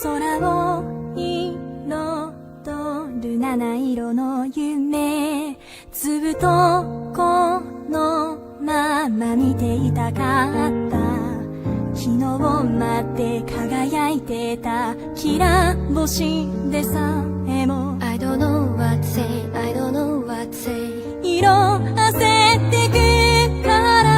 空を彩る七色の夢、ずっとこのまま見ていたかった。昨日まで輝いてたきら星でさえも I don't know what to say, I don't know what to say 色あせてくから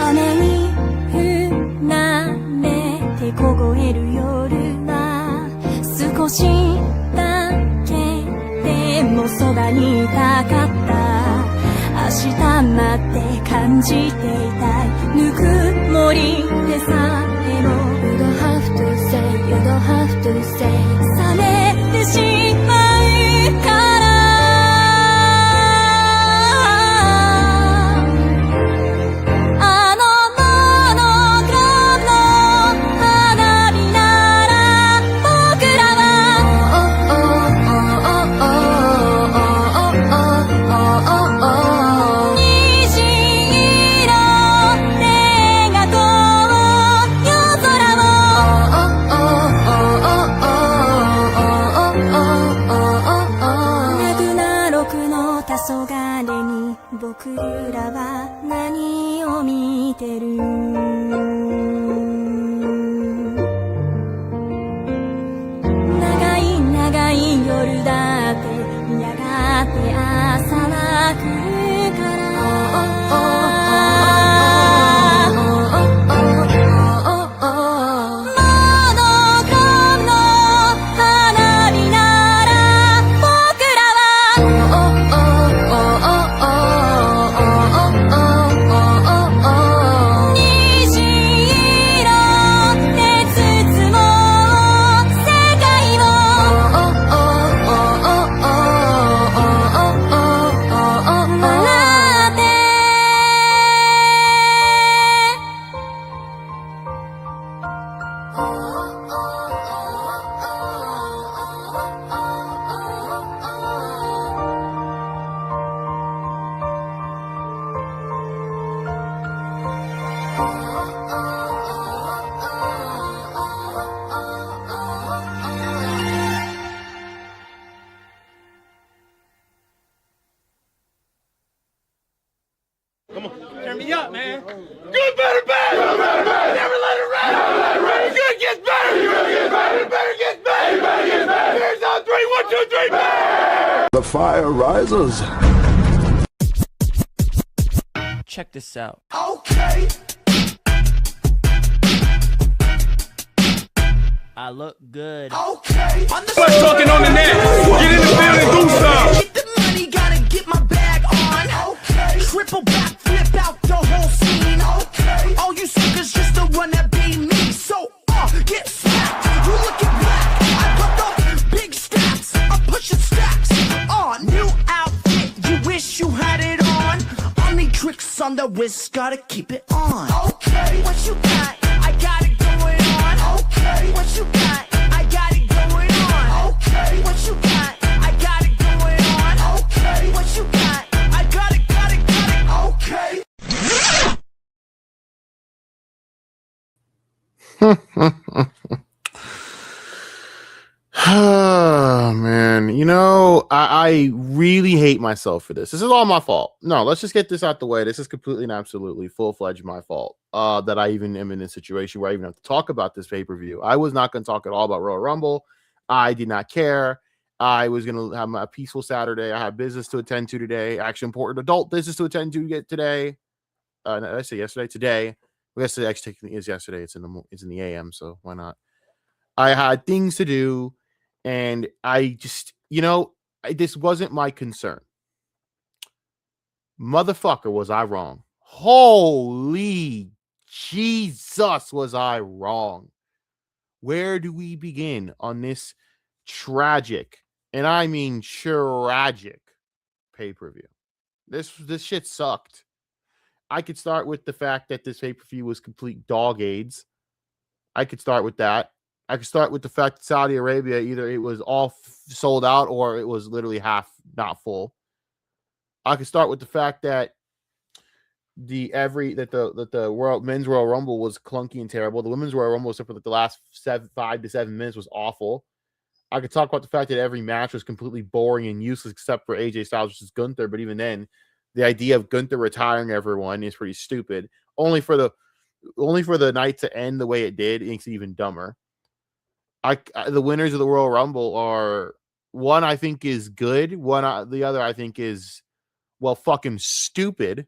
雨に降られて凍える夜は少しだけでもそばにいたかった。明日まで感じていたいぬくもりでさえも You don't have to say, you don't have to say 冷めてしまうから僕らは何を見てる？長い長い夜だってやがて朝は来るからCome on, turn me up, man. Good, better, bad. Never let it rest. Good gets better. Better gets better. Here's on 3, 1, 2, 3, bang. The fire rises. Check this out. Okay. I look good. Okay. Let's talking on the net. Get in the field and do some. Get the money, gotta get my bag on. Okay. Triple back, flip out the whole scene. Okay. All you suckers just the one that be me. So, get smacked. You looking black. I put the big stacks. I'm pushing stacks. New outfit. You wish you had it on. Only tricks on the wrist. Gotta keep it on. Okay. What you got? I got it going on. Okay. What you got? I got it going on. Okay. What you got? I got it going on. Okay. What you got? I got it. Okay. Oh, man. You know, I really hate myself for this. This is all my fault. No, let's just get this out the way. This is completely and absolutely full-fledged my fault that I even am in a situation where I even have to talk about this pay-per-view. I was not going to talk at all about Royal Rumble. I did not care. I was going to have a peaceful Saturday. I have business to attend to today. Actually, important adult business to attend to today. No, did I say yesterday? Today. Well, yesterday actually technically is yesterday. It's in the AM, so why not? I had things to do, and I just, this wasn't my concern. Motherfucker, was I wrong? Holy Jesus, was I wrong? Where do we begin on this tragic, and I mean tragic, pay-per-view? This shit sucked. I could start with the fact that this pay-per-view was complete dog aids. I could start with that. I could start with the fact that Saudi Arabia, either it was all sold out or it was literally half not full. I could start with the fact that the men's Royal Rumble was clunky and terrible. The women's Royal Rumble, except for the last 5 to 7 minutes, was awful. I could talk about the fact that every match was completely boring and useless except for AJ Styles versus Gunther. But even then, the idea of Gunther retiring everyone is pretty stupid. Only for the night to end the way it did, it makes it even dumber. The winners of the Royal Rumble are, one I think is good. The other I think is, well, fucking stupid,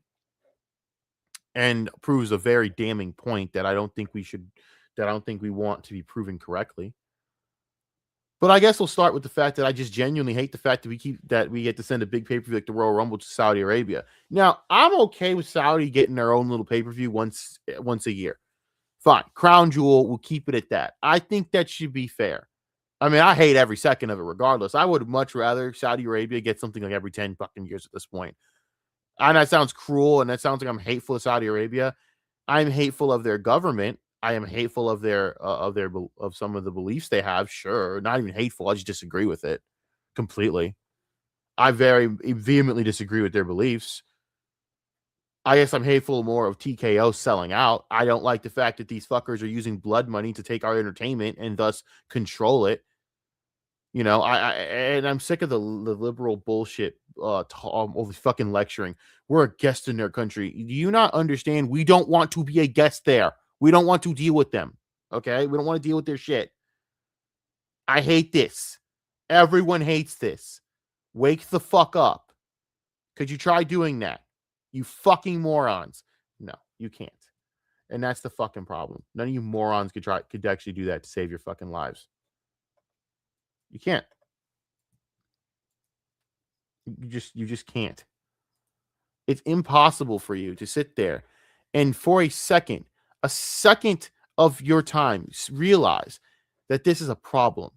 and proves a very damning point that I don't think we want to be proven correctly. But I guess we'll start with the fact that I just genuinely hate the fact that we get to send a big pay-per-view like the Royal Rumble to Saudi Arabia. Now, I'm okay with Saudi getting their own little pay-per-view once a year. Fine. Crown Jewel, we'll keep it at that. I think that should be fair. I mean, I hate every second of it regardless. I would much rather Saudi Arabia get something like every 10 fucking years at this point. And that sounds cruel, and that sounds like I'm hateful of Saudi Arabia. I'm hateful of their government. I am hateful of of some of the beliefs they have. Sure, not even hateful. I just disagree with it completely. I very vehemently disagree with their beliefs. I guess I'm hateful more of TKO selling out. I don't like the fact that these fuckers are using blood money to take our entertainment and thus control it. I'm sick of the liberal bullshit over fucking lecturing. We're a guest in their country. Do you not understand? We don't want to be a guest there. We don't want to deal with them. Okay? We don't want to deal with their shit. I hate this. Everyone hates this. Wake the fuck up. Could you try doing that? You fucking morons. No, you can't. And that's the fucking problem. None of you morons could actually do that to save your fucking lives. You can't. You just can't. It's impossible for you to sit there and for a second of your time realize that this is a problem.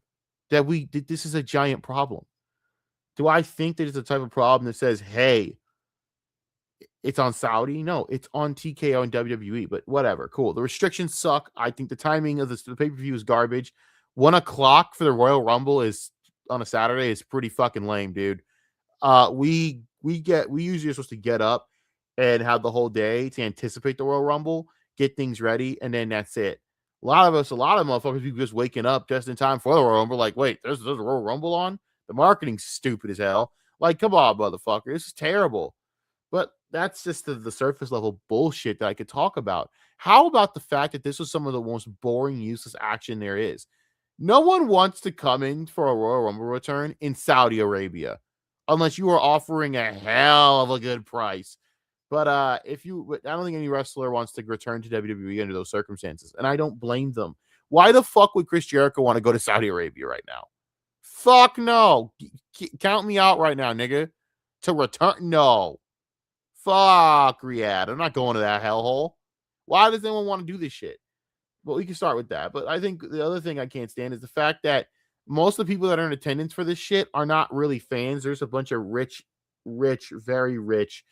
That this is a giant problem. Do I think that it's the type of problem that says, hey, it's on Saudi? No, it's on TKO and WWE, but whatever. Cool. The restrictions suck. I think the timing of the pay-per-view is garbage. 1:00 for the Royal Rumble is on a Saturday is pretty fucking lame, dude. We usually are supposed to get up and have the whole day to anticipate the Royal Rumble, get things ready, and then that's it. A lot of motherfuckers, we just waking up just in time for the Royal Rumble. Like, wait, there's a Royal Rumble on? The marketing's stupid as hell. Like, come on, motherfucker. This is terrible. But that's just the surface level bullshit that I could talk about. How about the fact that this was some of the most boring, useless action there is? No one wants to come in for a Royal Rumble return in Saudi Arabia unless you are offering a hell of a good price. But I don't think any wrestler wants to return to WWE under those circumstances, and I don't blame them. Why the fuck would Chris Jericho want to go to Saudi Arabia right now? Fuck no. Count me out right now, nigga. To return? No. Fuck Riyadh. I'm not going to that hellhole. Why does anyone want to do this shit? Well, we can start with that. But I think the other thing I can't stand is the fact that most of the people that are in attendance for this shit are not really fans. There's a bunch of rich, very rich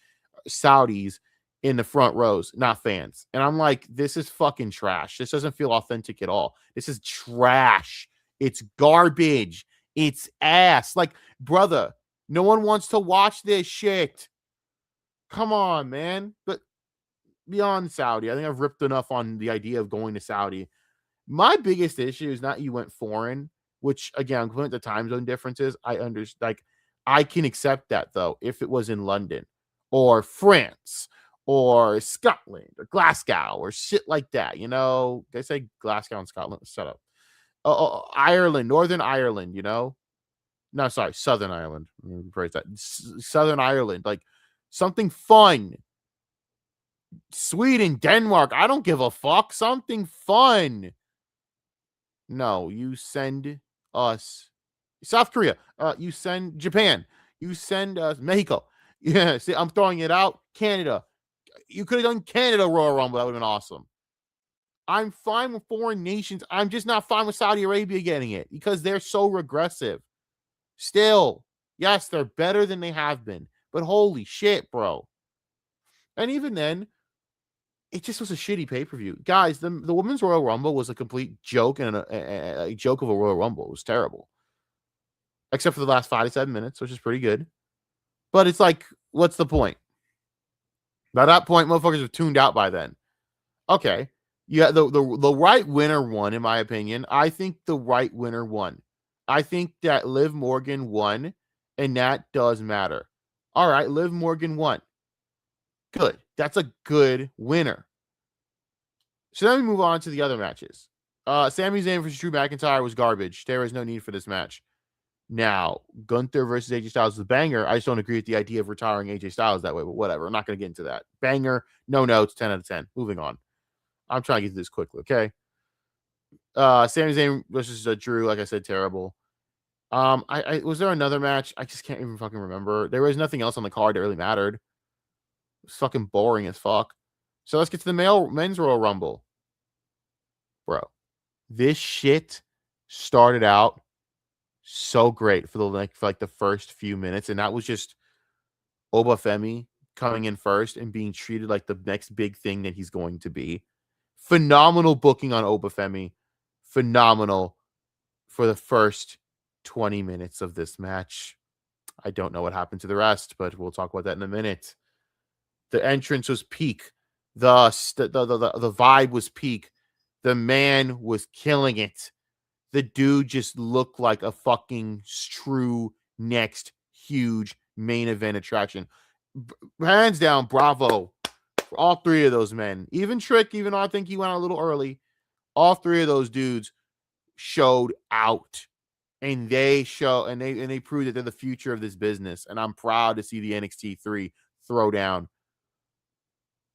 Saudis in the front rows, not fans. And I'm like, this is fucking trash. This doesn't feel authentic at all. This is trash. It's garbage. It's ass. Like, brother, no one wants to watch this shit. Come on, man. But beyond Saudi, I think I've ripped enough on the idea of going to Saudi. My biggest issue is not you went foreign, which again, including the time zone differences, I understand. Like, I can accept that though if it was in London or France or Scotland or Glasgow or shit like that. You know, they say Glasgow and Scotland. Shut up. Ireland, Northern Ireland. You know, No, sorry, Southern Ireland. Let me rephrase that. Southern Ireland, like something fun. Sweden, Denmark. I don't give a fuck. Something fun. No, you send us South Korea. You send Japan. You send us Mexico. Yeah, see, I'm throwing it out. Canada. You could have done Canada Royal Rumble. That would have been awesome. I'm fine with foreign nations. I'm just not fine with Saudi Arabia getting it because they're so regressive. Still, yes, they're better than they have been, but holy shit, bro. And even then, it just was a shitty pay-per-view. Guys, the Women's Royal Rumble was a complete joke and a joke of a Royal Rumble. It was terrible. Except for the last 5 to 7 minutes, which is pretty good. But it's like, what's the point? By that point, motherfuckers have tuned out by then. Okay. Yeah, the right winner won, in my opinion. I think the right winner won. I think that Liv Morgan won, and that does matter. All right, Liv Morgan won. Good. That's a good winner. So then we move on to the other matches. Sami Zayn versus Drew McIntyre was garbage. There is no need for this match. Now, Gunther versus AJ Styles is a banger. I just don't agree with the idea of retiring AJ Styles that way, but whatever. I'm not going to get into that. Banger, no notes, 10 out of 10. Moving on. I'm trying to get to this quickly, okay? Sami Zayn versus Drew, like I said, terrible. I was there another match? I just can't even fucking remember. There was nothing else on the card that really mattered. It was fucking boring as fuck. So let's get to the men's Royal Rumble. Bro, this shit started out so great for the first few minutes, and that was just Obafemi coming in first and being treated like the next big thing that he's going to be. Phenomenal booking on Obafemi. Phenomenal for the first 20 minutes of this match. I don't know what happened to the rest, but we'll talk about that in a minute. The entrance was peak. The vibe was peak. The man was killing it. The dude just looked like a fucking true next huge main event attraction. Hands down, bravo for all three of those men. Even Trick, even though I think he went out a little early, all three of those dudes showed out. And they prove that they're the future of this business. And I'm proud to see the NXT 3 throw down.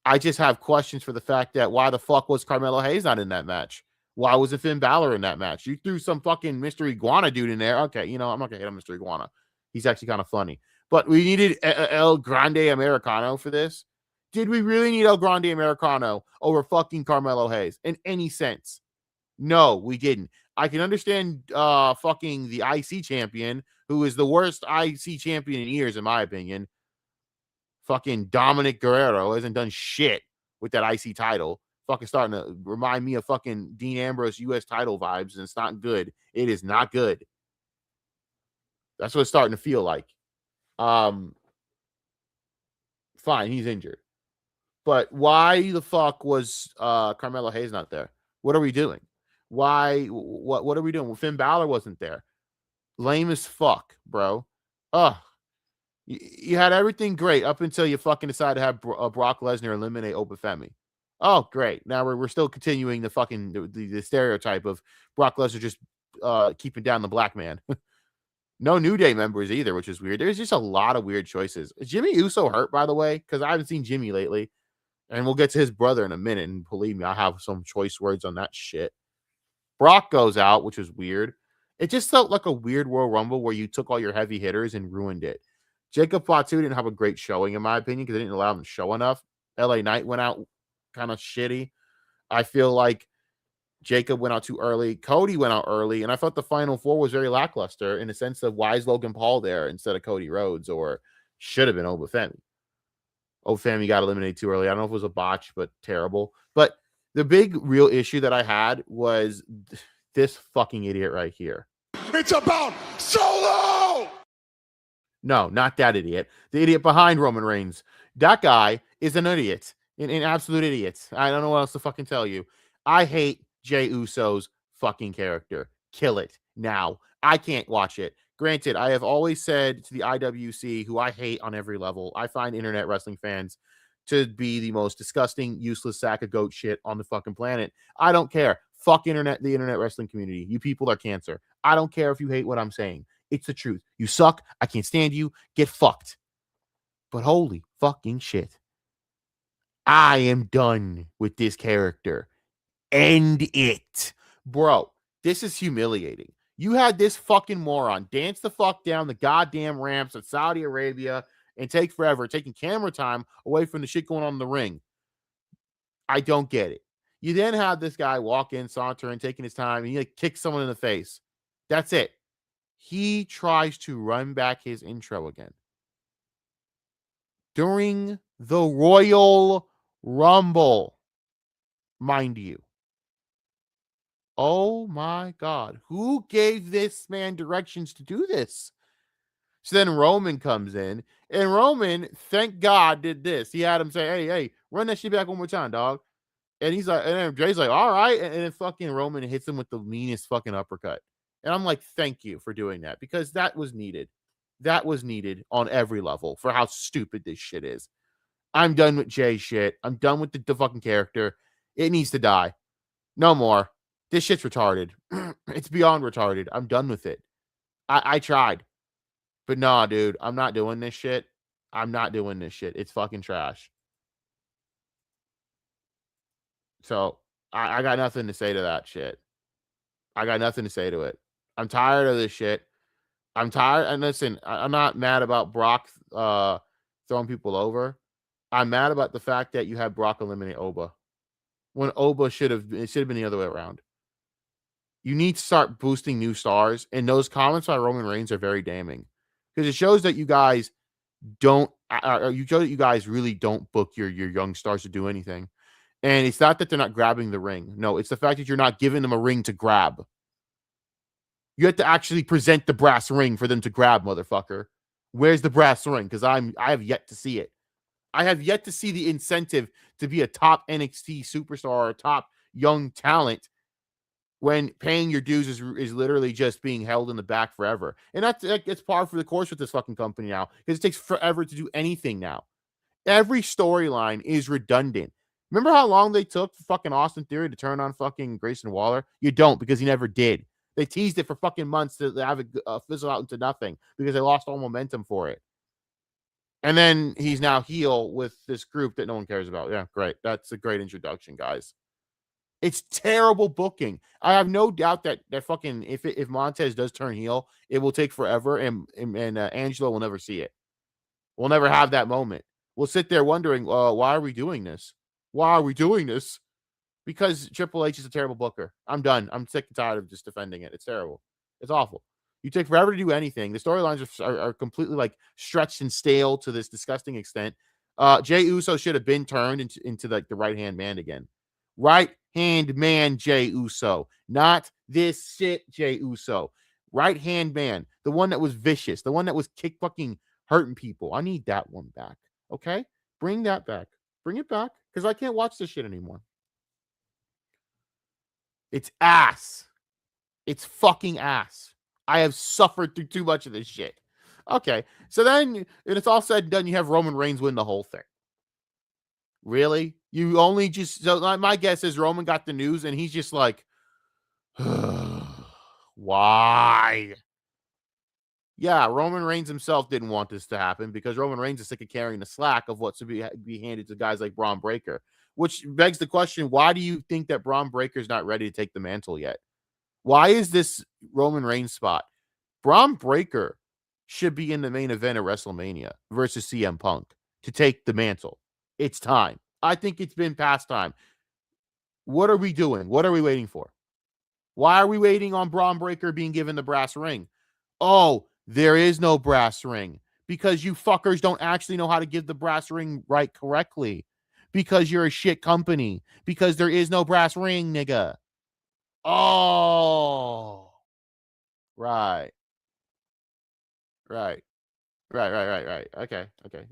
I just have questions for the fact that why the fuck was Carmelo Hayes not in that match? Why wasn't Finn Balor in that match? You threw some fucking Mr. Iguana dude in there. Okay, I'm not going to hate on Mr. Iguana. He's actually kind of funny. But we needed El Grande Americano for this. Did we really need El Grande Americano over fucking Carmelo Hayes in any sense? No, we didn't. I can understand fucking the IC champion, who is the worst IC champion in years, in my opinion. Fucking Dominic Guerrero hasn't done shit with that IC title. Fucking starting to remind me of fucking Dean Ambrose US title vibes, and it's not good. It is not good. That's what it's starting to feel like. Fine, he's injured. But why the fuck was Carmelo Hayes not there? What are we doing? Why? What are we doing? Well, Finn Balor wasn't there. Lame as fuck, bro. Ugh. You had everything great up until you fucking decided to have Brock Lesnar eliminate Obafemi. Oh, great. Now we're still continuing the fucking the stereotype of Brock Lesnar just keeping down the black man. No New Day members either, which is weird. There's just a lot of weird choices. Is Jimmy Uso hurt, by the way? Because I haven't seen Jimmy lately. And we'll get to his brother in a minute. And believe me, I have some choice words on that shit. Brock goes out, which is weird. It just felt like a weird Royal Rumble where you took all your heavy hitters and ruined it. Jacob Fatu didn't have a great showing, in my opinion, because they didn't allow him to show enough. LA Knight went out kind of shitty. I feel like Jacob went out too early. Cody went out early. And I thought the Final Four was very lackluster in the sense of why is Logan Paul there instead of Cody Rhodes, or should have been Obafemi. Obafemi got eliminated too early. I don't know if it was a botch, but terrible. But the big real issue that I had was this fucking idiot right here. It's about Solo! No, not that idiot. The idiot behind Roman Reigns. That guy is an idiot. An absolute idiot. I don't know what else to fucking tell you. I hate Jey Uso's fucking character. Kill it now. I can't watch it. Granted, I have always said to the IWC, who I hate on every level, I find internet wrestling fans to be the most disgusting, useless sack of goat shit on the fucking planet. I don't care. Fuck the internet wrestling community. You people are cancer. I don't care if you hate what I'm saying. It's the truth. You suck. I can't stand you. Get fucked. But holy fucking shit. I am done with this character. End it. Bro, this is humiliating. You had this fucking moron dance the fuck down the goddamn ramps of Saudi Arabia and take forever, taking camera time away from the shit going on in the ring. I don't get it. You then have this guy walk in, sauntering, taking his time, and he like kicks someone in the face. That's it. He tries to run back his intro again. During the Royal Rumble, mind you. Oh my God. Who gave this man directions to do this? So then Roman comes in, and Roman, thank God, did this. He had him say, hey, run that shit back one more time, dog. And he's like, and then Jay's like, all right. And then fucking Roman hits him with the meanest fucking uppercut. And I'm like, thank you for doing that, because that was needed. That was needed on every level for how stupid this shit is. I'm done with Jay shit. I'm done with the fucking character. It needs to die. No more. This shit's retarded. It's beyond retarded. I'm done with it. I tried. But nah, dude, I'm not doing this shit. I'm not doing this shit. It's fucking trash. So I got nothing to say to that shit. I got nothing to say to it. I'm tired of this shit. I'm tired. And listen, I'm not mad about Brock throwing people over. I'm mad about the fact that you had Brock eliminate Oba, when Oba should have been the other way around. You need to start boosting new stars, and those comments by Roman Reigns are very damning, because it shows that you guys don't. You show that you guys really don't book your young stars to do anything. And it's not that they're not grabbing the ring. No, it's the fact that you're not giving them a ring to grab. You have to actually present the brass ring for them to grab, motherfucker. Where's the brass ring? Because I have yet to see it. I have yet to see the incentive to be a top NXT superstar or a top young talent when paying your dues is literally just being held in the back forever. And that's par for the course with this fucking company now, because it takes forever to do anything now. Every storyline is redundant. Remember how long they took for fucking Austin Theory to turn on fucking Grayson Waller? You don't, because he never did. They teased it for fucking months to have it fizzle out into nothing because they lost all momentum for it. And then he's now heel with this group that no one cares about. Yeah, great. That's a great introduction, guys. It's terrible booking. I have no doubt that fucking if Montez does turn heel, it will take forever, and Angelo will never see it. We'll never have that moment. We'll sit there wondering, why are we doing this? Why are we doing this? Because Triple H is a terrible booker. I'm done. I'm sick and tired of just defending it. It's terrible. It's awful. You take forever to do anything. The storylines are completely like stretched and stale to this disgusting extent. Jey Uso should have been turned into like the right-hand man again. Right-hand man Jey Uso. Not this shit Jey Uso. Right-hand man. The one that was vicious. The one that was fucking hurting people. I need that one back. Okay? Bring that back. Bring it back. Because I can't watch this shit anymore. It's ass. It's fucking ass. I have suffered through too much of this shit. Okay. So then, and it's all said and done, you have Roman Reigns win the whole thing. Really? You only just, so my guess is Roman got the news and he's just like, why? Yeah, Roman Reigns himself didn't want this to happen because Roman Reigns is sick of carrying the slack of what's to be handed to guys like Braun Breaker, which begs the question, why do you think that Braun Breaker is not ready to take the mantle yet? Why is this Roman Reigns spot? Braun Breaker should be in the main event of WrestleMania versus CM Punk to take the mantle. It's time. I think it's been past time. What are we doing? What are we waiting for? Why are we waiting on Braun Breaker being given the brass ring? Oh, there is no brass ring because you fuckers don't actually know how to give the brass ring right correctly because you're a shit company because there is no brass ring, nigga. Oh, right. Okay.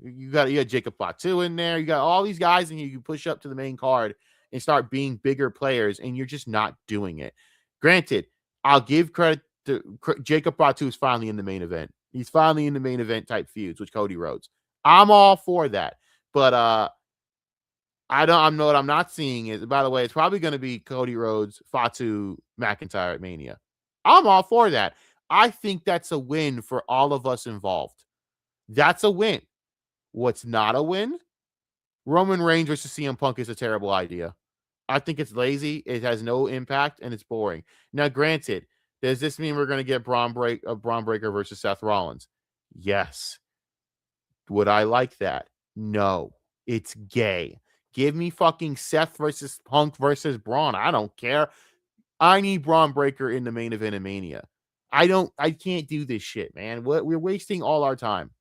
You got Jacob Fatu in there. You got all these guys, and you push up to the main card and start being bigger players, and you're just not doing it. Granted, I'll give credit to Jacob Fatu is finally in the main event. He's finally in the main event type feuds with Cody Rhodes. I'm all for that, but I'm what I'm not seeing is, by the way, it's probably going to be Cody Rhodes, Fatu, McIntyre at Mania. I'm all for that. I think that's a win for all of us involved. That's a win. What's not a win? Roman Reigns versus CM Punk is a terrible idea. I think it's lazy. It has no impact, and it's boring. Now, granted, does this mean we're going to get Braun Breaker versus Seth Rollins? Yes. Would I like that? No. It's gay. Give me fucking Seth versus Punk versus Braun. I don't care. I need Braun Breaker in the main event of Mania. I can't do this shit, man. We're wasting all our time.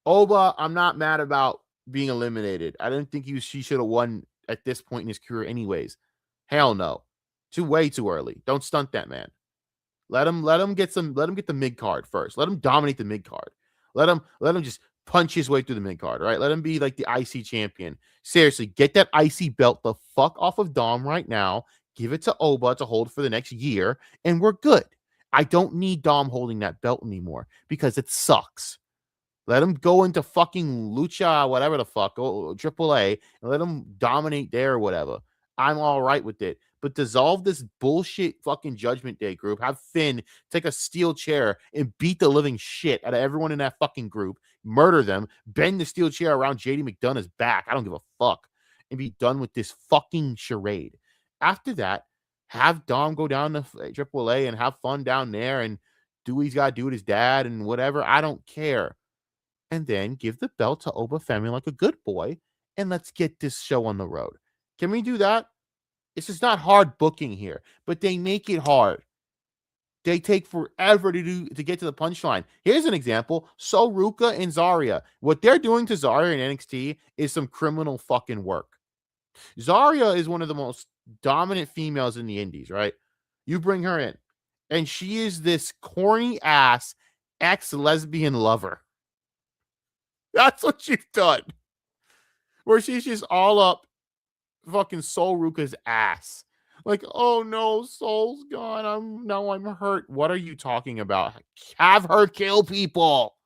Oba, I'm not mad about being eliminated. I don't think she should have won at this point in his career anyways. Hell no. Way too early. Don't stunt that man. Let him get the mid card first. Let him dominate the mid card. Let him just punch his way through the mid card, right? Let him be like the IC champion. Seriously, get that IC belt the fuck off of Dom right now. Give it to Oba to hold for the next year, and we're good. I don't need Dom holding that belt anymore because it sucks. Let him go into fucking Lucha, whatever the fuck, AAA, and let him dominate there or whatever. I'm all right with it. But dissolve this bullshit fucking Judgment Day group. Have Finn take a steel chair and beat the living shit out of everyone in that fucking group. Murder them. Bend the steel chair around JD McDonough's back. I don't give a fuck. And be done with this fucking charade. After that, have Dom go down to AAA and have fun down there and do what he's got to do with his dad and whatever. I don't care. And then give the belt to Oba Femi like a good boy, and let's get this show on the road. Can we do that? This is not hard booking here, but they make it hard. They take forever to get to the punchline. Here's an example. So Ruka and Zarya. What they're doing to Zarya in NXT is some criminal fucking work. Zarya is one of the most dominant females in the indies, right? You bring her in, and she is this corny ass ex-lesbian lover. That's what you've done. Where she's just all up fucking Sol Ruka's ass. Like, oh no, Sol's gone. I'm hurt. What are you talking about? Have her kill people.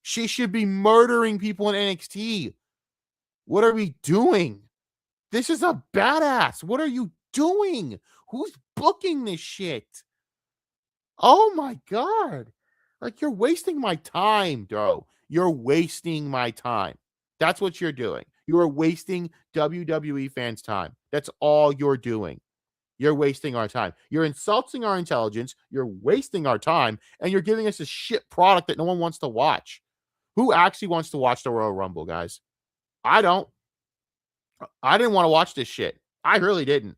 She should be murdering people in NXT. What are we doing? This is a badass. What are you doing? Who's booking this shit? Oh my God. Like, you're wasting my time, bro. You're wasting my time. That's what you're doing. You are wasting WWE fans' time. That's all you're doing. You're wasting our time. You're insulting our intelligence. You're wasting our time. And you're giving us a shit product that no one wants to watch. Who actually wants to watch the Royal Rumble, guys? I don't. I didn't want to watch this shit. I really didn't.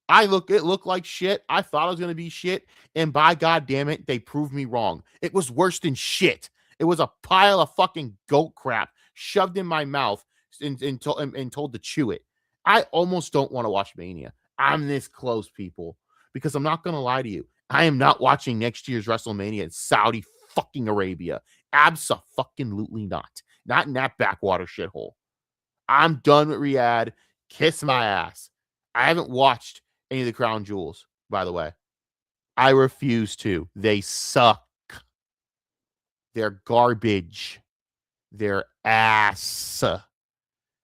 It looked like shit. I thought it was going to be shit. And by God damn it, they proved me wrong. It was worse than shit. It was a pile of fucking goat crap shoved in my mouth and told to chew it. I almost don't want to watch Mania. I'm this close, people, because I'm not going to lie to you. I am not watching next year's WrestleMania in Saudi fucking Arabia. Abso-fucking-lutely not. Not in that backwater shithole. I'm done with Riyadh. Kiss my ass. I haven't watched any of the Crown Jewels, by the way. I refuse to. They suck. They're garbage. They're ass.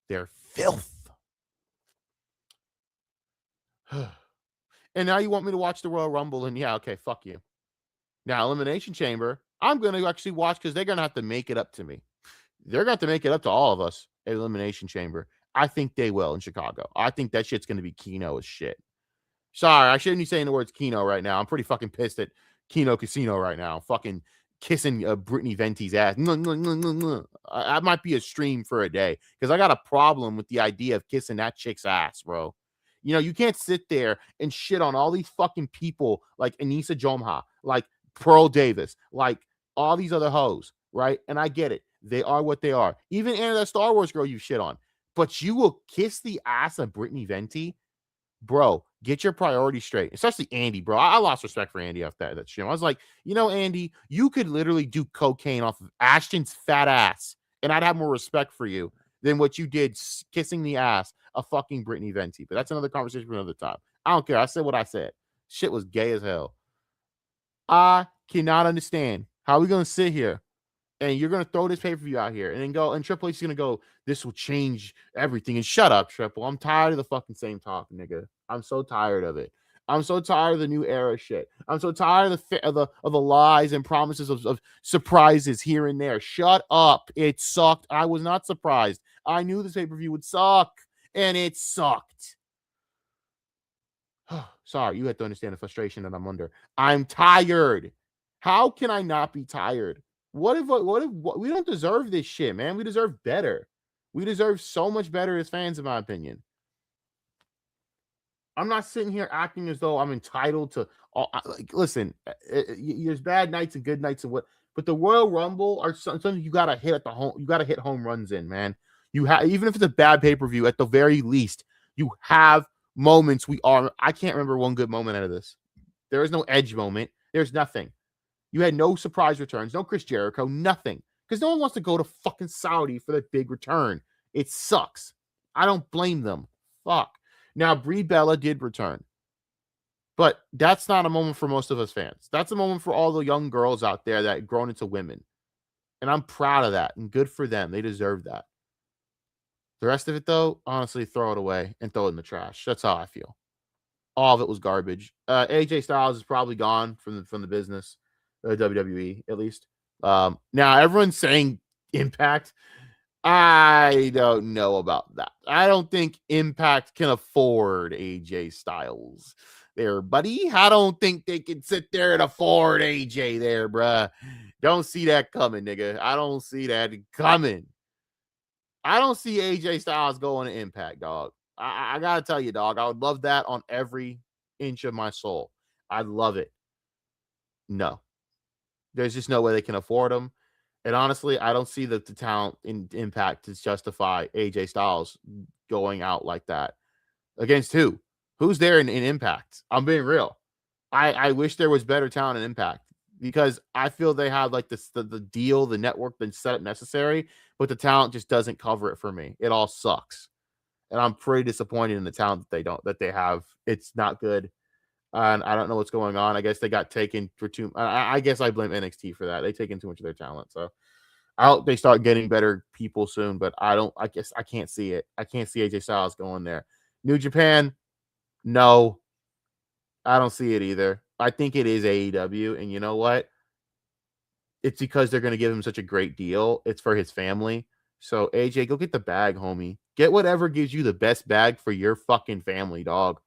They're filth. And now you want me to watch the Royal Rumble, and yeah, okay, fuck you. Now, Elimination Chamber, I'm going to actually watch because they're going to have to make it up to me. They're going to have to make it up to all of us at Elimination Chamber. I think they will in Chicago. I think that shit's going to be Keno as shit. Sorry, I shouldn't be saying the words Keno right now. I'm pretty fucking pissed at Keno Casino right now. Fucking kissing Brittany Venti's ass. I might be a stream for a day because I got a problem with the idea of kissing that chick's ass, bro. You know, you can't sit there and shit on all these fucking people like Anissa Jomha, like Pearl Davis, like all these other hoes, right? And I get it. They are what they are. Even Anna, that Star Wars girl you shit on. But you will kiss the ass of Brittany Venti? Bro, get your priorities straight. Especially Andy, bro. I lost respect for Andy after that shit. I was like, you know, Andy, you could literally do cocaine off of Ashton's fat ass, and I'd have more respect for you than what you did kissing the ass of fucking Brittany Venti. But that's another conversation for another time. I don't care. I said what I said. Shit was gay as hell. I cannot understand how we going to sit here and you're going to throw this pay-per-view out here and then go, and Triple H is going to go, this will change everything. And shut up, Triple. I'm tired of the fucking same talk, nigga. I'm so tired of it. I'm so tired of the new era shit. I'm so tired of the lies and promises of surprises here and there. Shut up. It sucked. I was not surprised. I knew this pay-per-view would suck, and it sucked. Sorry, you have to understand the frustration that I'm under. I'm tired. How can I not be tired? What if we don't deserve this shit, man? We deserve better. We deserve so much better as fans, in my opinion. I'm not sitting here acting as though I'm entitled to. Listen, there's bad nights and good nights and what, but the Royal Rumble are something you gotta hit at the home. You gotta hit home runs in, man. You have, even if it's a bad pay-per-view, at the very least, you have moments. I can't remember one good moment out of this. There is no Edge moment. There's nothing. You had no surprise returns, no Chris Jericho, nothing. Because no one wants to go to fucking Saudi for the big return. It sucks. I don't blame them. Fuck. Now, Brie Bella did return. But that's not a moment for most of us fans. That's a moment for all the young girls out there that have grown into women. And I'm proud of that. And good for them. They deserve that. The rest of it, though, honestly, throw it away and throw it in the trash. That's how I feel. All of it was garbage. AJ Styles is probably gone from the business. WWE, at least. Now, everyone's saying Impact. I don't know about that. I don't think Impact can afford AJ Styles there, buddy. I don't think they can sit there and afford AJ there, bruh. Don't see that coming, nigga. I don't see that coming. I don't see AJ Styles going to Impact, dog. I gotta tell you, dog, I would love that on every inch of my soul. I'd love it. No. There's just no way they can afford him. And honestly, I don't see the talent in Impact to justify AJ Styles going out like that. Against who? Who's there in Impact? I'm being real. I wish there was better talent in Impact because I feel they have like the deal, the network, the setup necessary, but the talent just doesn't cover it for me. It all sucks. And I'm pretty disappointed in the talent that they have. It's not good. And I don't know what's going on. I guess they got taken for too. I guess I blame NXT for that. They take in too much of their talent. So I hope they start getting better people soon. But I guess I can't see it. I can't see AJ Styles going there. New Japan, no, I don't see it either. I think it is AEW, and you know what? It's because they're going to give him such a great deal. It's for his family. So AJ, go get the bag, homie. Get whatever gives you the best bag for your fucking family, dog.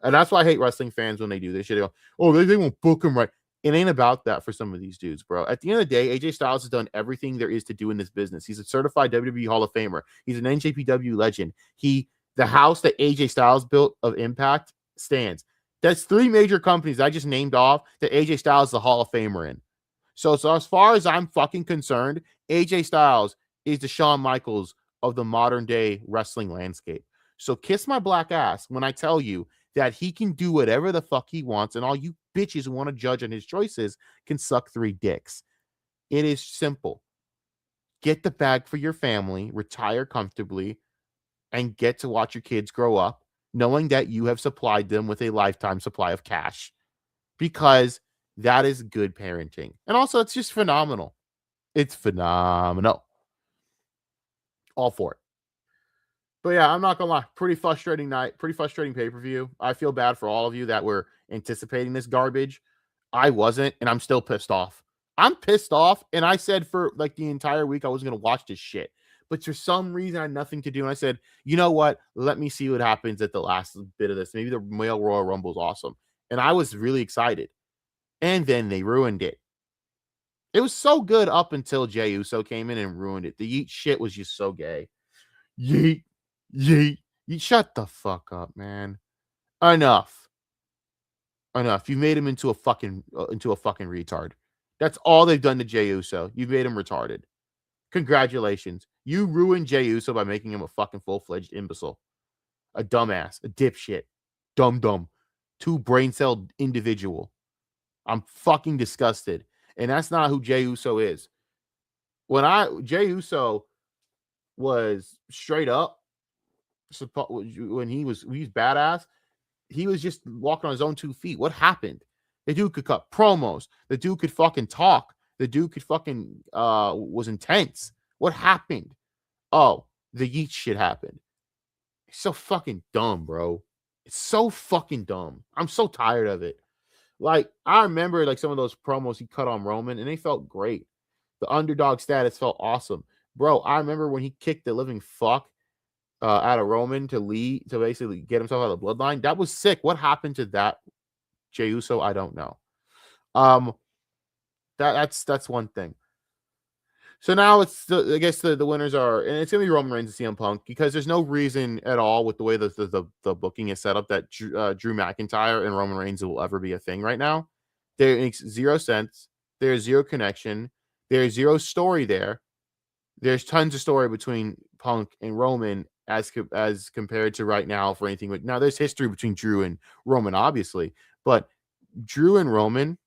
And that's why I hate wrestling fans when they do this shit. They go, oh, they won't book him right. It ain't about that for some of these dudes, bro. At the end of the day, AJ Styles has done everything there is to do in this business. He's a certified WWE Hall of Famer. He's an NJPW legend. The house that AJ Styles built of Impact stands. That's 3 major companies I just named off that AJ Styles is the Hall of Famer in. So as far as I'm fucking concerned, AJ Styles is the Shawn Michaels of the modern day wrestling landscape. So kiss my black ass when I tell you that he can do whatever the fuck he wants, and all you bitches who want to judge on his choices can suck 3 dicks. It is simple. Get the bag for your family, retire comfortably, and get to watch your kids grow up, knowing that you have supplied them with a lifetime supply of cash. Because that is good parenting. And also, it's just phenomenal. It's phenomenal. All for it. But yeah, I'm not going to lie. Pretty frustrating night. Pretty frustrating pay-per-view. I feel bad for all of you that were anticipating this garbage. I wasn't, and I'm still pissed off. I'm pissed off, and I said for like the entire week I wasn't going to watch this shit. But for some reason, I had nothing to do, and I said, you know what? Let me see what happens at the last bit of this. Maybe the male Royal Rumble is awesome. And I was really excited. And then they ruined it. It was so good up until Jey Uso came in and ruined it. The yeet shit was just so gay. Yeet. Yeet. You shut the fuck up, man. Enough. You made him into a fucking retard. That's all they've done to Jey Uso. You made him retarded. Congratulations. You ruined Jey Uso by making him a fucking full-fledged imbecile. A dumbass. A dipshit. Dumb. 2 brain-celled individual. I'm fucking disgusted. And that's not who Jey Uso is. Jey Uso was straight up, when he was badass, he was just walking on his own 2 feet. What happened? The dude could cut promos. The dude could fucking talk. The dude could fucking was intense. What happened? Oh, the yeet shit happened. He's so fucking dumb, bro. It's so fucking dumb. I'm so tired of it. Like, I remember like some of those promos he cut on Roman, and they felt great. The underdog status felt awesome. Bro, I remember when he kicked the living fuck out of Roman to basically get himself out of the bloodline. That was sick. What happened to that Jey Uso? I don't know. That's one thing. So now I guess the winners are, and it's gonna be Roman Reigns and CM Punk, because there's no reason at all with the way the booking is set up that Drew McIntyre and Roman Reigns will ever be a thing right now. There makes zero sense. There's zero connection. There's zero story there. There's tons of story between Punk and Roman as compared to right now for anything. Now there's history between Drew and Roman, obviously, but Drew and Roman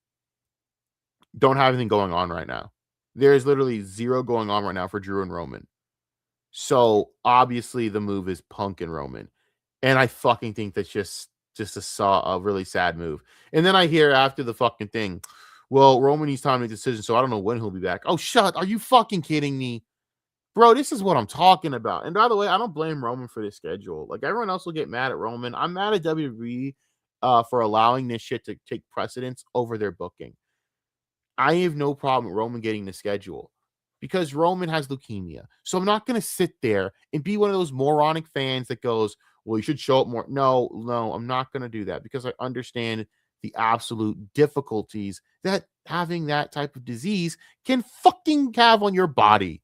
don't have anything going on right now. There's literally zero going on right now for Drew and Roman. So obviously the move is Punk and Roman. And I fucking think that's just a really sad move. And then I hear after the fucking thing, well, Roman needs time to make a decision, so I don't know when he'll be back. Oh, are you fucking kidding me? Bro, this is what I'm talking about. And by the way, I don't blame Roman for this schedule. Like, everyone else will get mad at Roman. I'm mad at WWE for allowing this shit to take precedence over their booking. I have no problem with Roman getting the schedule because Roman has leukemia. So I'm not going to sit there and be one of those moronic fans that goes, well, you should show up more. No, I'm not going to do that because I understand the absolute difficulties that having that type of disease can fucking have on your body.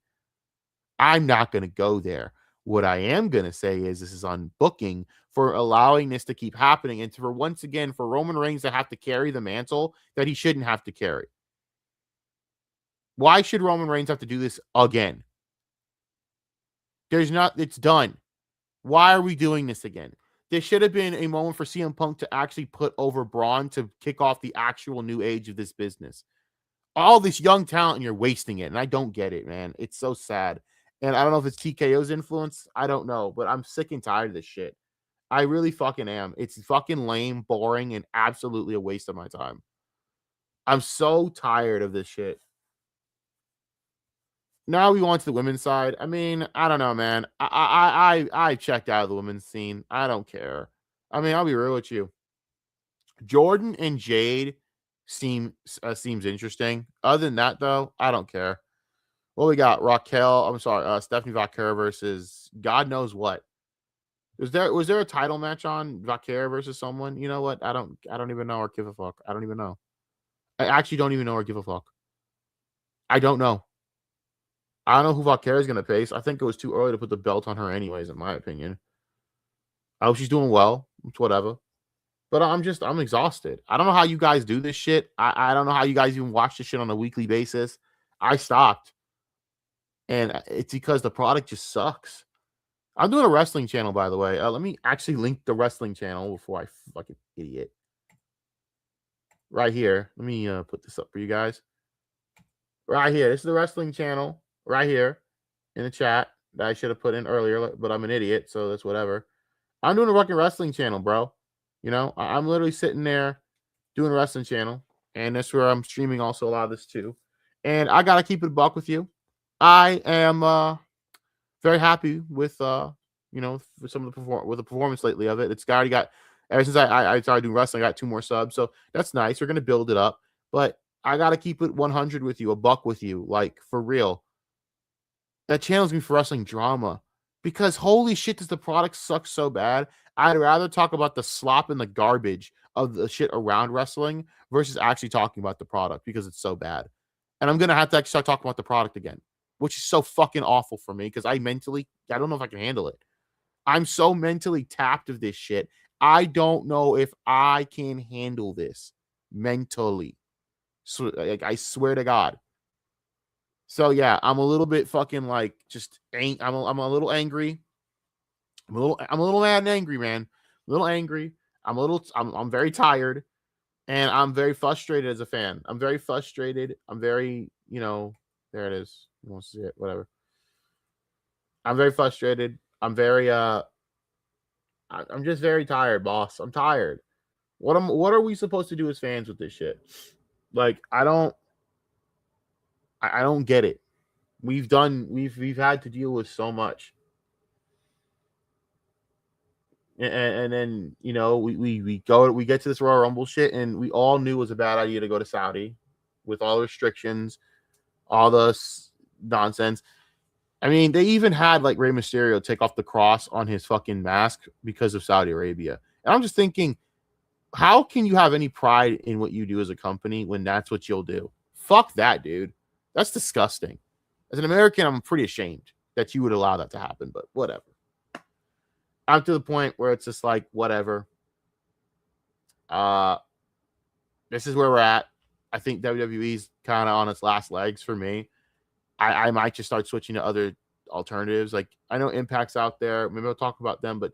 I'm not going to go there. What I am going to say is this is on booking for allowing this to keep happening and for once again for Roman Reigns to have to carry the mantle that he shouldn't have to carry. Why should Roman Reigns have to do this again? It's done. Why are we doing this again? There should have been a moment for CM Punk to actually put over Braun to kick off the actual new age of this business. All this young talent and you're wasting it. And I don't get it, man. It's so sad. And I don't know if it's TKO's influence. I don't know, but I'm sick and tired of this shit. I really fucking am. It's fucking lame, boring, and absolutely a waste of my time. I'm so tired of this shit. Now we go on to the women's side. I mean, I don't know, man. I checked out of the women's scene. I don't care. I mean, I'll be real with you. Jordan and Jade seems interesting. Other than that, though, I don't care. Well, we got Stephanie Vaquer versus God knows what. Was there a title match on Vaquer versus someone? You know what? I don't even know or give a fuck. I don't even know. I actually don't even know or give a fuck. I don't know. I don't know who Vaquer is going to face. I think it was too early to put the belt on her anyways, in my opinion. I hope she's doing well. It's whatever. But I'm exhausted. I don't know how you guys do this shit. I don't know how you guys even watch this shit on a weekly basis. I stopped. And it's because the product just sucks. I'm doing a wrestling channel, by the way. Let me actually link the wrestling channel before I fucking idiot. Right here. Let me put this up for you guys. Right here. This is the wrestling channel. Right here in the chat that I should have put in earlier, but I'm an idiot, so that's whatever. I'm doing a fucking wrestling channel, bro. You know, I'm literally sitting there doing a wrestling channel, and that's where I'm streaming also a lot of this too. And I gotta keep it a buck with you. I am very happy with with some of the performance lately of it. It's already got ever since I started doing wrestling, I got 2 more subs, so that's nice. We're gonna build it up, but I gotta keep it 100 with you, a buck with you, like for real. That channels me for wrestling drama because holy shit, does the product suck so bad? I'd rather talk about the slop and the garbage of the shit around wrestling versus actually talking about the product because it's so bad. And I'm going to have to actually start talking about the product again, which is so fucking awful for me because I don't know if I can handle it. I'm so mentally tapped of this shit. I don't know if I can handle this mentally. So, like, I swear to God. So yeah, I'm a little bit fucking like I'm a little angry. I'm a little mad and angry, man. A little angry. I'm very tired and I'm very frustrated as a fan. I'm very frustrated. I'm very, there it is. You want to see it, whatever. I'm very frustrated. I'm just very tired, boss. I'm tired. What are we supposed to do as fans with this shit? Like, I don't get it. We've had to deal with so much. And then, you know, we get to this Royal Rumble shit, and we all knew it was a bad idea to go to Saudi with all the restrictions, all the nonsense. I mean, they even had like Rey Mysterio take off the cross on his fucking mask because of Saudi Arabia. And I'm just thinking, how can you have any pride in what you do as a company when that's what you'll do? Fuck that, dude. That's disgusting. As an American, I'm pretty ashamed that you would allow that to happen, but whatever. I'm to the point where it's just like, whatever. This is where we're at. I think WWE's kind of on its last legs for me. I might just start switching to other alternatives. Like, I know Impact's out there. Maybe I'll talk about them, but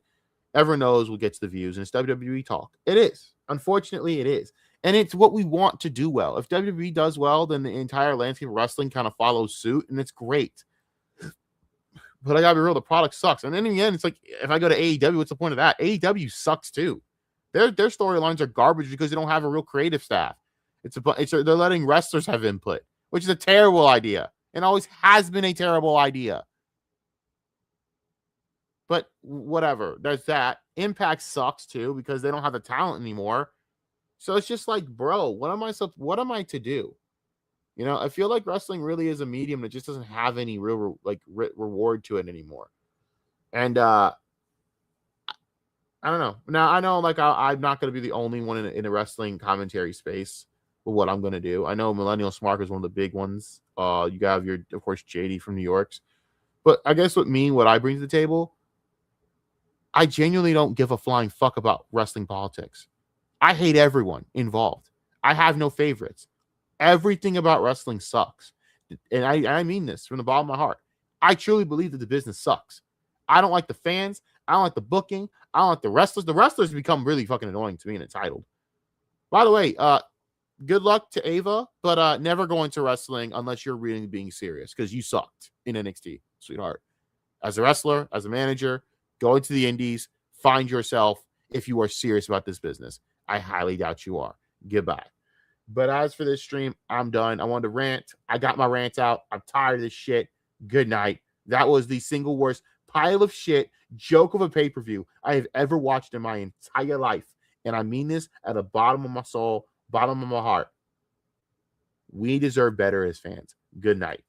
everyone knows what gets the views, and it's WWE talk. It is. Unfortunately, it is. And it's what we want to do well. If WWE does well, then the entire landscape of wrestling kind of follows suit, and it's great. But I gotta be real, the product sucks. And then in the end, it's like, if I go to AEW, what's the point of that? AEW sucks too. Their storylines are garbage because they don't have a real creative staff. They're letting wrestlers have input, which is a terrible idea. And always has been a terrible idea. But whatever. There's that. Impact sucks too because they don't have the talent anymore. So it's just like, bro, what am I to do? You know, I feel like wrestling really is a medium that just doesn't have any real reward to it anymore. And I don't know. Now I know like I'm not going to be the only one in a wrestling commentary space with what I'm going to do. I know Millennial Smart is one of the big ones. You have of course, JD from New York's. But I guess what I bring to the table, I genuinely don't give a flying fuck about wrestling politics. I hate everyone involved. I have no favorites. Everything about wrestling sucks. And I mean this from the bottom of my heart. I truly believe that the business sucks. I don't like the fans. I don't like the booking. I don't like the wrestlers. The wrestlers become really fucking annoying to me and entitled. By the way, good luck to Ava, but never go into wrestling unless you're really being serious because you sucked in NXT, sweetheart. As a wrestler, as a manager, go into the indies, find yourself if you are serious about this business. I highly doubt you are. Goodbye. But as for this stream, I'm done. I wanted to rant. I got my rant out. I'm tired of this shit. Good night. That was the single worst pile of shit joke of a pay-per-view I have ever watched in my entire life. And I mean this at the bottom of my soul, bottom of my heart. We deserve better as fans. Good night.